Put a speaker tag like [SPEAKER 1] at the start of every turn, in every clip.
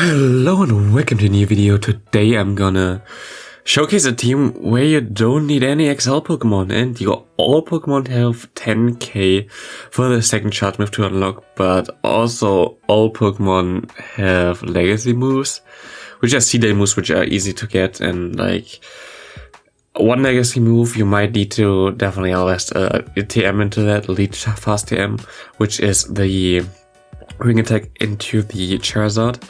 [SPEAKER 1] Hello and welcome to a new video. Today I'm gonna showcase a team where you don't need any XL Pokemon and your all Pokemon have 10k for the second charge move to unlock, but also all Pokemon have legacy moves, which are C-Day moves which are easy to get, and like one legacy move you might need to definitely invest a TM into that, lead fast TM, which is the Ring Attack into the Charizard.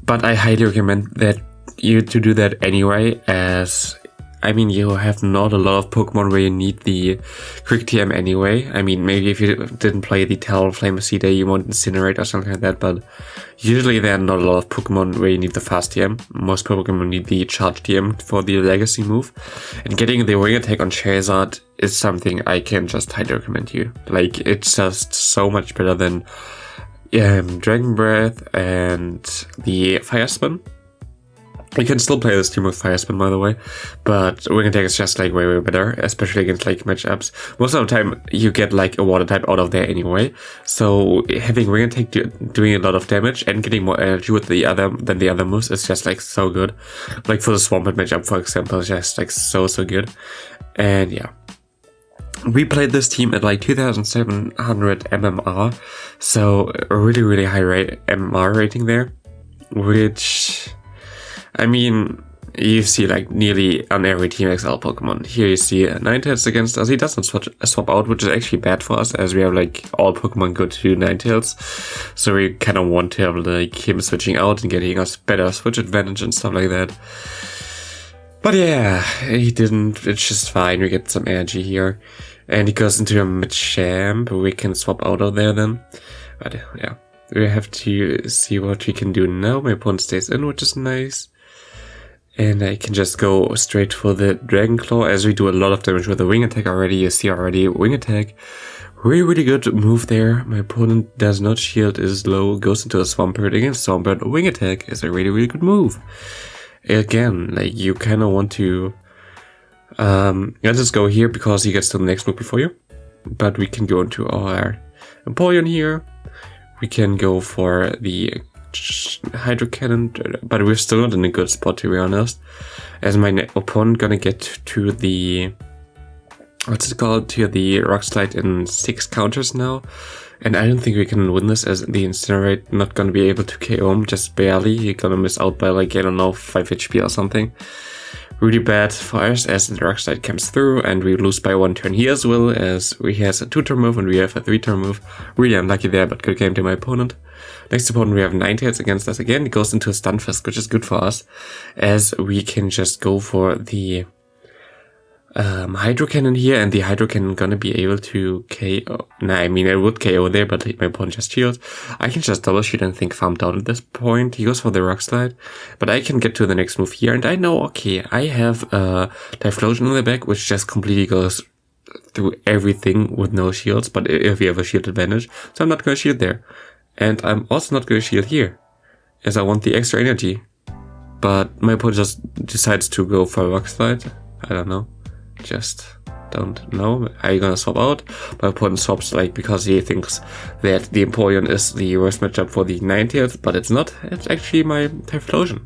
[SPEAKER 1] But I highly recommend that you to do that anyway, as I mean you have not a lot of Pokemon where you need the quick TM anyway. I mean maybe if you didn't play the Talonflame C-Day you want Incinerate or something like that, but usually there are not a lot of Pokemon where you need the fast TM. Most Pokemon need the charge TM for the legacy move, and getting the Ring Attack on Charizard is something I can just highly recommend you. Like, it's just so much better than Dragon Breath and the Fire Spin. You can still play this team with Fire Spin, by the way, but Ring Attack is just like way better, especially against like matchups. Most of the time you get like a water type out of there anyway, so having Ring Attack doing a lot of damage and getting more energy with the other moves is just like so good. Like for the Swampert matchup, for example, it's just like so good. And yeah, we played this team at like 2700 MMR, so a really high MMR rating there, which, I mean, you see like nearly on every Team XL Pokemon. Here you see 9-tails against us. He doesn't swap out, which is actually bad for us, as we have like all Pokemon go to 9-tails, so we kind of want to have like him switching out and getting us better switch advantage and stuff like that. But yeah, he didn't. It's just fine. We get some energy here. And he goes into a Machamp. We can swap out of there then. But yeah, we have to see what we can do now. My opponent stays in, which is nice. And I can just go straight for the Dragon Claw, as we do a lot of damage with the Wing Attack already. You see already, Wing Attack. Really good move there. My opponent does not shield, is low, goes into a Swampert. Against Swampert, Wing Attack is a really good move. Again, like, you kind of want to let's just go here because he gets to the next move before you, but we can go into our Empoleon here. We can go for the Hydro Cannon, but we're still not in a good spot, to be honest, as my opponent gonna get to the, what's it called, to the Rock Slide in 6 counters now. And I don't think we can win this, as the Incinerate not gonna be able to KO him, just barely. He's gonna miss out by like, I don't know, 5 HP or something. Really bad for us, as the Rock Slide comes through and we lose by 1 turn here as well, as he has a 2-turn move and we have a 3-turn move. Really unlucky there, but good game to my opponent. Next opponent we have 9-tails against us again. It goes into a Stunfisk, which is good for us, as we can just go for the Hydro Cannon here, and the Hydro Cannon gonna be able to KO. Nah, I mean, I would KO there, but my opponent just shields. I can just double shield and think farm down at this point. He goes for the Rock Slide, but I can get to the next move here, and I know, okay, I have a Typhlosion in the back, which just completely goes through everything with no shields, but if you have a shield advantage, so I'm not gonna shield there. And I'm also not gonna shield here, as I want the extra energy. But my opponent just decides to go for a Rock Slide. I don't know. Just don't know. Are you gonna swap out? My opponent swaps, like, because he thinks that the Empoleon is the worst matchup for the 9-tails, but it's not. It's actually my Typhlosion.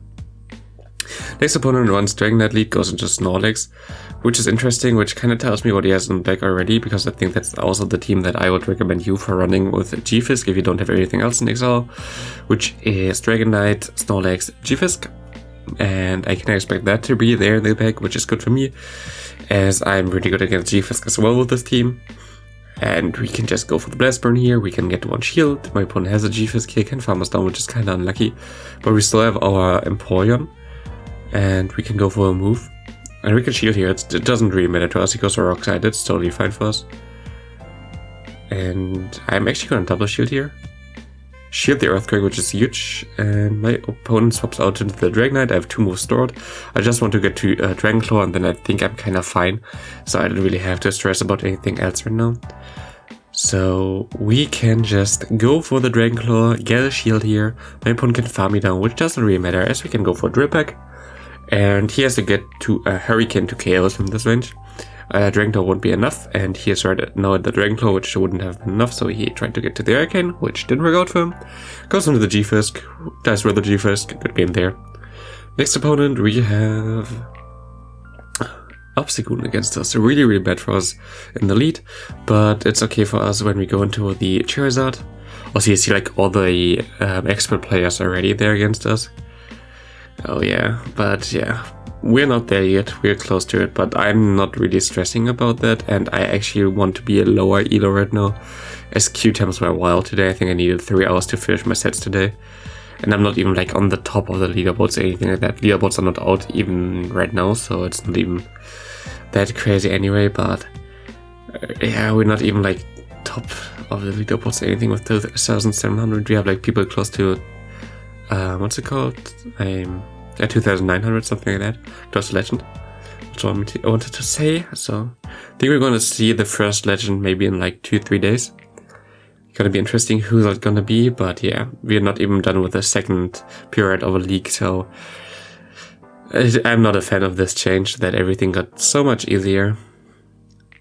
[SPEAKER 1] Next opponent runs Dragonite lead, goes into Snorlax, which is interesting, which kind of tells me what he has in the back already, because I think that's also the team that I would recommend you for running with G-Fisk if you don't have anything else in XL, which is Dragonite, Snorlax, G-Fisk. And I can expect that to be there in the back, which is good for me, as I'm really good against G-Fisk as well with this team. And we can just go for the Blast Burn here. We can get 1 shield. My opponent has a G-Fisk here, can farm us down, which is kind of unlucky. But we still have our Empoleon, and we can go for a move. And we can shield here. It doesn't really matter to us. He goes for Rock Slide. It's totally fine for us. And I'm actually going to double shield here. Shield the Earthquake, which is huge, and my opponent swaps out into the Dragonite. I have 2 moves stored. I just want to get to Dragon Claw, and then I think I'm kind of fine, so I don't really have to stress about anything else right now. So we can just go for the Dragon Claw, get a shield here. My opponent can farm me down, which doesn't really matter, as we can go for Drip Pack, and he has to get to a Hurricane to KO us from this range. Dragon won't be enough, and he has right now at the Dragon Claw, which wouldn't have been enough, so he tried to get to the Arcane, which didn't work out for him. Goes into the G-Fisk, dies with the G-Fisk, good game there. Next opponent, we have Obstagoon against us. Really, really bad for us in the lead, but it's okay for us when we go into the Charizard. Also, you see like all the expert players already there against us. Oh yeah, but yeah, we're not there yet, we're close to it, but I'm not really stressing about that, and I actually want to be a lower elo right now, as queue times were wild today. I think I needed 3 hours to finish my sets today, and I'm not even like on the top of the leaderboards or anything like that. Leaderboards are not out even right now, so it's not even that crazy anyway, but yeah, we're not even like top of the leaderboards or anything with 2,700. We have like people close to what's it called? 2,900, something like that. Close to legend. That's what I wanted to say. So I think we're gonna see the first legend maybe in like 2-3 days. Gonna be interesting who's that gonna be, but yeah, we're not even done with the second period of a league, so I'm not a fan of this change that everything got so much easier.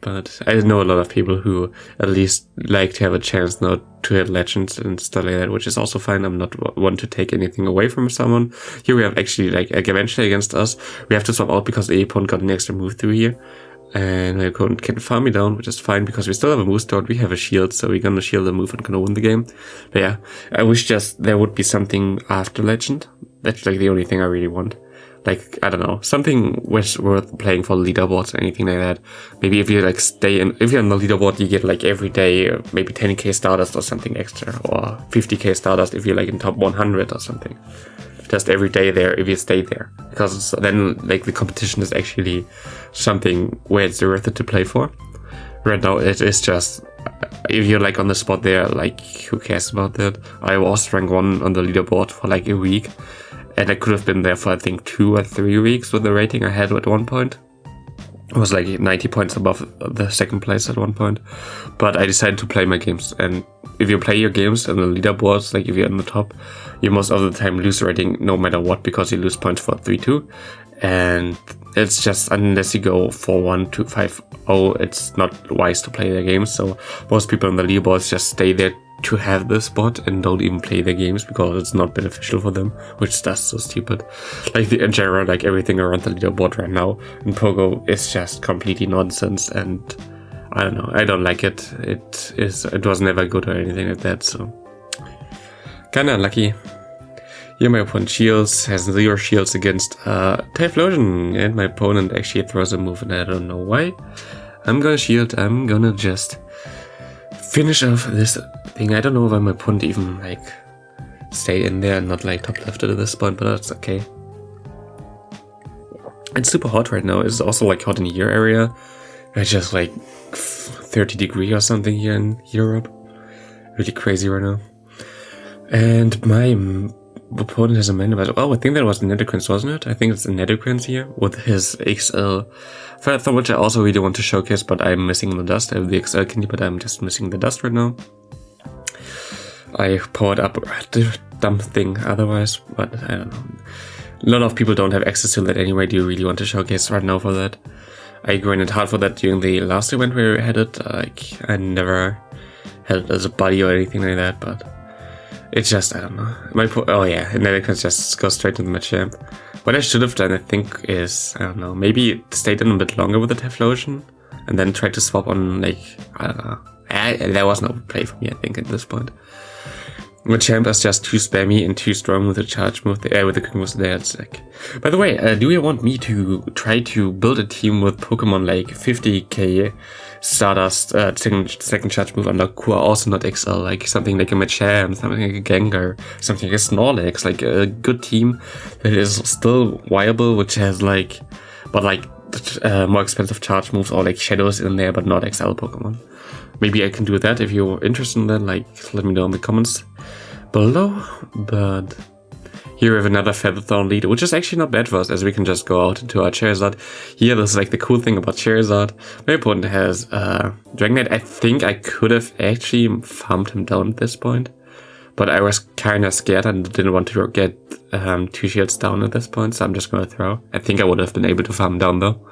[SPEAKER 1] But I know a lot of people who at least like to have a chance now to hit legends and stuff like that, which is also fine. I'm not one to take anything away from someone. Here we have actually like eventually against us, we have to swap out because the opponent got an extra move through here. And my opponent can farm me down, which is fine because we still have a move start, we have a shield, so we're gonna shield the move and gonna win the game. But yeah, I wish just there would be something after legend. That's like the only thing I really want. Like, I don't know, something worth playing for leaderboards or anything like that. Maybe if you like if you're on the leaderboard, you get like every day, maybe 10k Stardust or something extra, or 50k Stardust if you're like in top 100 or something. Just every day there if you stay there. Because then like the competition is actually something where it's worth it to play for. Right now it is just, if you're like on the spot there, like who cares about that? I was rank 1 on the leaderboard for like a week. And I could have been there for, I think, 2 or 3 weeks with the rating I had at one point. It was like 90 points above the second place at one point. But I decided to play my games. And if you play your games on the leaderboards, like if you're on the top, you most of the time lose rating no matter what, because you lose points for 3-2. And it's just, unless you go 4-1 to 5-0, it's not wise to play their games. So most people on the leaderboards just stay there to have the spot and don't even play their games because it's not beneficial for them, which is just so stupid. Like in general, like everything around the leaderboard right now in Pogo is just completely nonsense, and I don't know, I don't like it. It was never good or anything like that, so kinda unlucky. Here my opponent shields, has 0 shields against Typhlosion, and my opponent actually throws a move and I don't know why. I'm gonna shield, I'm gonna just finish off this thing. I don't know why my opponent even like stayed in there and not like top left at this point, but that's okay. It's super hot right now. It's also like hot in your area. It's just like 30 degrees or something here in Europe. Really crazy right now. And my opponent has a man about, oh, I think that was the Netherquins, wasn't it? I think it's the Netherquins here with his XL Feather, which I also really want to showcase, but I'm missing the dust. I have the XL candy, but I'm just missing the dust right now. I powered up the dumb thing otherwise, but I don't know. A lot of people don't have access to that anyway. Do you really want to showcase right now for that? I grinded hard for that during the last event where we had it. Like, I never had it as a buddy or anything like that, but it's just, I don't know. Oh yeah, and then I can just go straight to the Machamp. What I should have done, I think, is, I don't know, maybe stayed in a bit longer with the Typhlosion and then try to swap on, like, I don't know. There was no play for me, I think, at this point. Machamp is just too spammy and too strong with the charge move, with the quick moves there. It's like, by the way, do you want me to try to build a team with Pokemon like 50k Stardust, second charge move under who are also not XL, like something like a Machamp, something like a Gengar, something like a Snorlax, like a good team that is still viable, which has like, but like more expensive charge moves or like shadows in there, but not XL Pokemon. Maybe I can do that. If you're interested in that, like, let me know in the comments below. But here we have another Featherthorn lead, which is actually not bad for us, as we can just go out into our Charizard. Here, this is like the cool thing about Charizard. My opponent has Dragonite. I think I could have actually farmed him down at this point, but I was kind of scared and didn't want to get 2 shields down at this point, so I'm just going to throw. I think I would have been able to farm down though.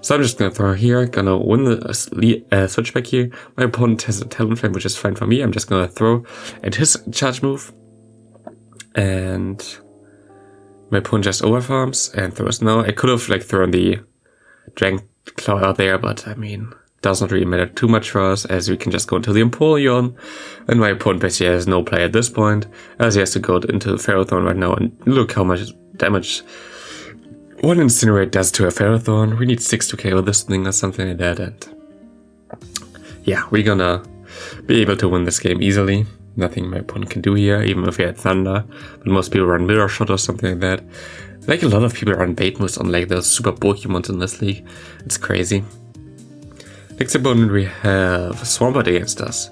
[SPEAKER 1] So I'm just gonna throw here, gonna win the switchback here. My opponent has a Talonflame, which is fine for me. I'm just gonna throw at his charge move. And my opponent just overfarms and throws no. I could have like thrown the Dragon Claw out there, but I mean, does not really matter too much for us, as we can just go into the Empoleon. And my opponent basically has no play at this point, as he has to go into the Ferrothorn right now. And look how much damage one Incinerate does to a Ferrothorn. We need 6 to KO this thing or something like that. And yeah, we're gonna be able to win this game easily. Nothing my opponent can do here, even if he had Thunder. But most people run Mirror Shot or something like that. Like a lot of people run Bait Moves on like those super Pokemon in this league. It's crazy. Next opponent we have Swampert against us,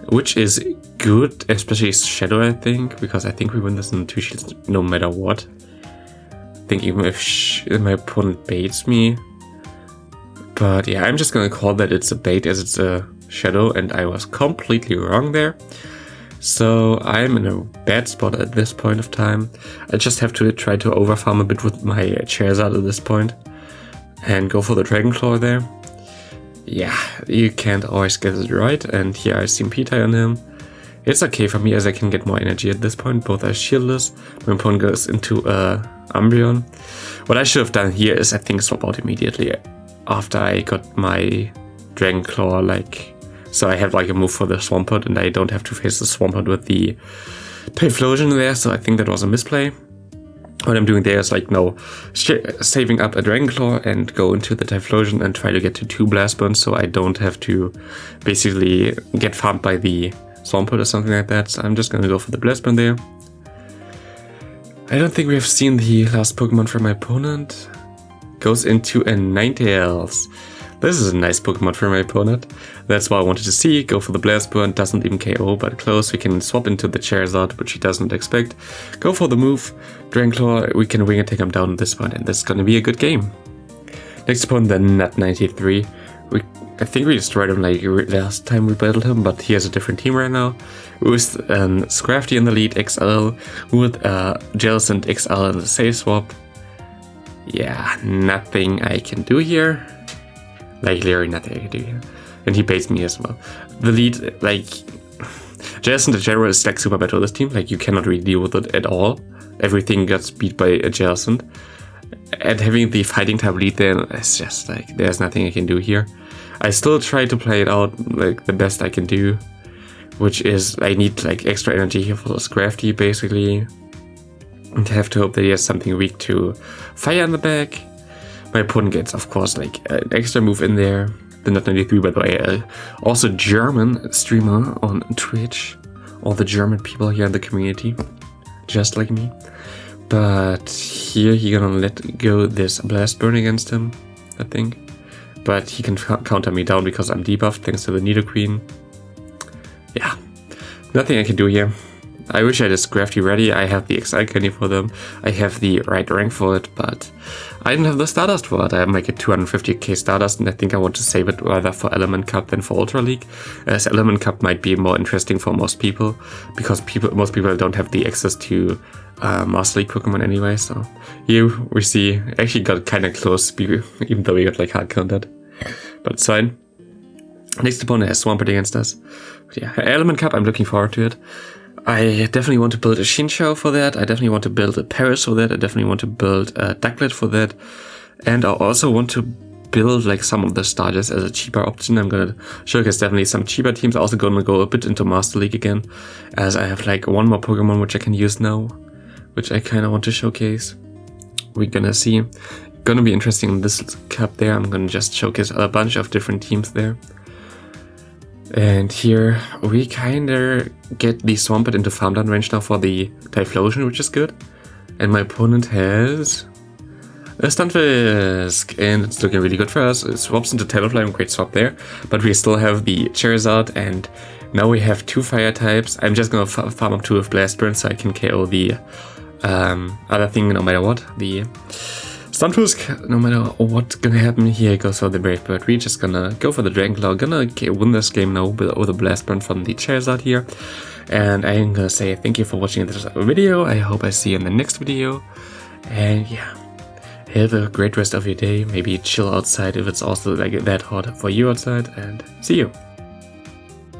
[SPEAKER 1] which is good, especially Shadow, I think, because I think we win this in 2 shields no matter what. I think even if my opponent baits me. But yeah, I'm just gonna call that it's a bait as it's a Shadow, and I was completely wrong there. So I'm in a bad spot at this point of time. I just have to try to overfarm a bit with my Charizard at this point and go for the Dragon Claw there. Yeah, you can't always get it right, and here I see P-tie on him. It's okay for me as I can get more energy at this point. Both are shieldless. My opponent goes into Umbreon. What I should have done here is I think swap out immediately after I got my Dragon Claw, like, so I have like a move for the Swampert and I don't have to face the Swampert with the Typhlosion there, so I think that was a misplay. What I'm doing there is like, no, saving up a Dragon Claw and go into the Typhlosion and try to get to 2 Blast Burns so I don't have to basically get farmed by the Swampert or something like that. So I'm just gonna go for the Blast Burn there. I don't think we have seen the last Pokemon from my opponent. Goes into a Ninetales. This is a nice Pokemon for my opponent. That's what I wanted to see. Go for the Blast Burn, doesn't even KO, but close. We can swap into the Charizard, which he doesn't expect. Go for the move. Dragon Claw, we can wing and take him down at this point, and this is gonna be a good game. Next opponent, the Nut 93. I think we destroyed him like last time we battled him, but he has a different team right now. With Scrafty in the lead, XL, with Jellicent XL in the save swap. Yeah, nothing I can do here. Like, literally nothing I can do here. And he baits me as well. The lead, like, Jellicent in general is like super bad to this team. Like, you cannot really deal with it at all. Everything gets beat by a Jellicent. And having the fighting type lead there, it's just like, there's nothing I can do here. I still try to play it out like the best I can do, which is I need like extra energy here for the Scrafty basically. And have to hope that he has something weak to fire in the back. My opponent gets, of course, like an extra move in there. The Nut 93, by the way, also German streamer on Twitch. All the German people here in the community, just like me. But here he gonna let go this Blast Burn against him, I think. But he can counter me down because I'm debuffed thanks to the Nidoqueen. Yeah, nothing I can do here. I wish I had a Scrafty ready. I have the XI candy for them. I have the right rank for it, but I didn't have the Stardust for it. I have like a 250k Stardust, and I think I want to save it rather for Element Cup than for Ultra League, as Element Cup might be more interesting for most people, because most people don't have the access to Master League Pokemon anyway. So here we see, actually got kind of close, even though we got like hard countered, but it's fine. Next opponent has Swampert against us. But yeah, Element Cup, I'm looking forward to it. I definitely want to build a Shinchou for that. I definitely want to build a Paris for that. I definitely want to build a Ducklet for that. And I also want to build like some of the starters as a cheaper option. I'm going to showcase definitely some cheaper teams. I'm also going to go a bit into Master League again, as I have like one more Pokemon which I can use now, which I kind of want to showcase. We're going to see. Going to be interesting in this cup there. I'm going to just showcase a bunch of different teams there. And here we kinda get the Swampert into farmland range now for the Typhlosion, which is good. And my opponent has a Stunfisk, and it's looking really good for us. It swaps into Talonflame, great swap there. But we still have the Charizard, and now we have 2 fire types. I'm just gonna farm up 2 with Blast Burn so I can KO the other thing no matter what. The Stunfisk, no matter what's gonna happen, here goes for the Brave Bird. We're just gonna go for the Dragon Claw, gonna win this game now with a Blast Burn from the Charizard here. And I'm gonna say thank you for watching this video. I hope I see you in the next video. And yeah, have a great rest of your day. Maybe chill outside if it's also like that hot for you outside, and see you.